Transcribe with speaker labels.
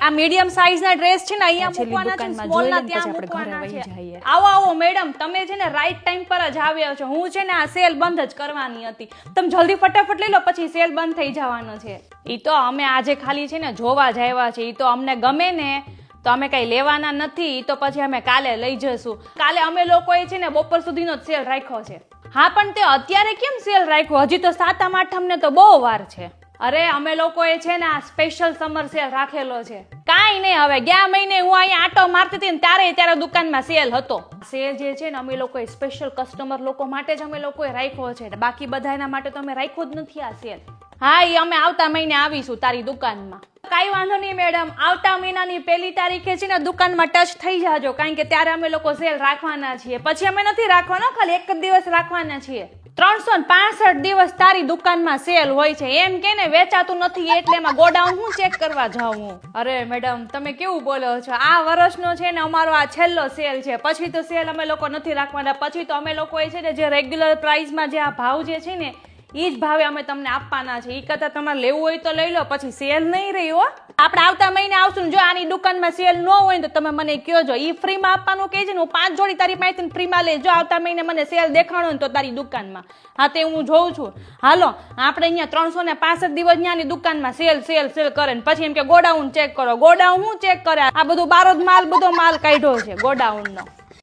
Speaker 1: આ medium size ના dress છે ને અહીંયા મૂકવાના છે, સ્મોલ ના ત્યાં મૂકવાના છે. આવો આવો મેડમ, તમે છે ને રાઈટ ટાઈમ પર જ આવ્યા છો. હું છે ને આ સેલ બંધ જ કરવાની હતી. તમે જલ્દી ફટાફટ લઈ લો, પછી સેલ બંધ થઈ જવાનો છે. ઈ તો અમે આજે ખાલી છે ને જોવા જ આવ્યા છે. ઈ તો અમને ગમે ને તો અમે કઈ લેવાના નથી. તો પછી અમે કાલે લઈ જશું. કાલે અમે લોકોએ છે ને બપોર સુધીનો જ સેલ રાખ્યો છે. હા, પણ તે અત્યારે કેમ સેલ રાખ્યો? હજી તો 7મ 8મ ને તો બહુ વાર છે. અરે અમે લોકોએ છે ને આ સ્પેશિયલ સમર સેલ રાખેલો છે. કાંઈ નહીં, હવે ગયા મહિને હું અહીંયા આટો મારતી હતી ને ત્યારે દુકાનમાં સેલ હતો. સેલ જે છે ને અમે લોકોએ સ્પેશિયલ કસ્ટમર લોકો માટે જ અમે લોકોએ રાખ્યો છે. બાકી બધાના માટે તો અમે રાખ્યો જ નથી આ સેલ. હા, એ અમે આવતા મહિને આવીશું તારી દુકાનમાં. કાંઈ વાંધો નહીં મેડમ, આવતા મહિનાની 1લી તારીખે છે ને દુકાનમાં ટચ થઈ જાજો, કારણ કે ત્યારે અમે લોકો સેલ રાખવાના છીએ. પછી અમે નથી રાખવાના, ખાલી એક જ દિવસ રાખવાના છીએ. 365 દિવસ તારી દુકાનમાં સેલ હોય છે. એમ કે ને વેચાતું નથી એટલે એમાં ગોડાઉન હું ચેક કરવા જાઉં હું? અરે મેડમ, તમે કેવું બોલો છો? આ વર્ષનો છે ને અમારો આ છેલ્લો સેલ છે. પછી તો સેલ અમે લોકો નથી રાખવાના. પછી તો અમે લોકોએ છે ને જે રેગ્યુલર પ્રાઇસમાં જે આ ભાવ જે છે ને ઈ જ ભાવે અમે તમને આપવાના છે. ઈ કરતા તમારે લેવું હોય તો લઈ લો, પછી સેલ નહીં રહી હો. આપણે આવતા મહિને આવશું. જો આની દુકાનમાં સેલ ન હોય ને તો તમે મને કહેજો. ઈ ફ્રીમાં આપવાનું કહે છે ને, હું 5 જોડી તારી પાસેથી ફ્રીમાં લઈ. જો આવતા મહિને મને સેલ દેખાણો ને તો તારી દુકાનમાં, હા તે હું જોઉં છું. હાલો, આપણે અહીંયા 365 દિવસ ન્યાની દુકાનમાં સેલ સેલ સેલ કરે ને પછી એમ કે ગોડાઉન ચેક કરો. ગોડાઉન હું ચેક કરે? આ બધું બારો જ માલ, બધો માલ કાઢ્યો છે ગોડાઉનનો.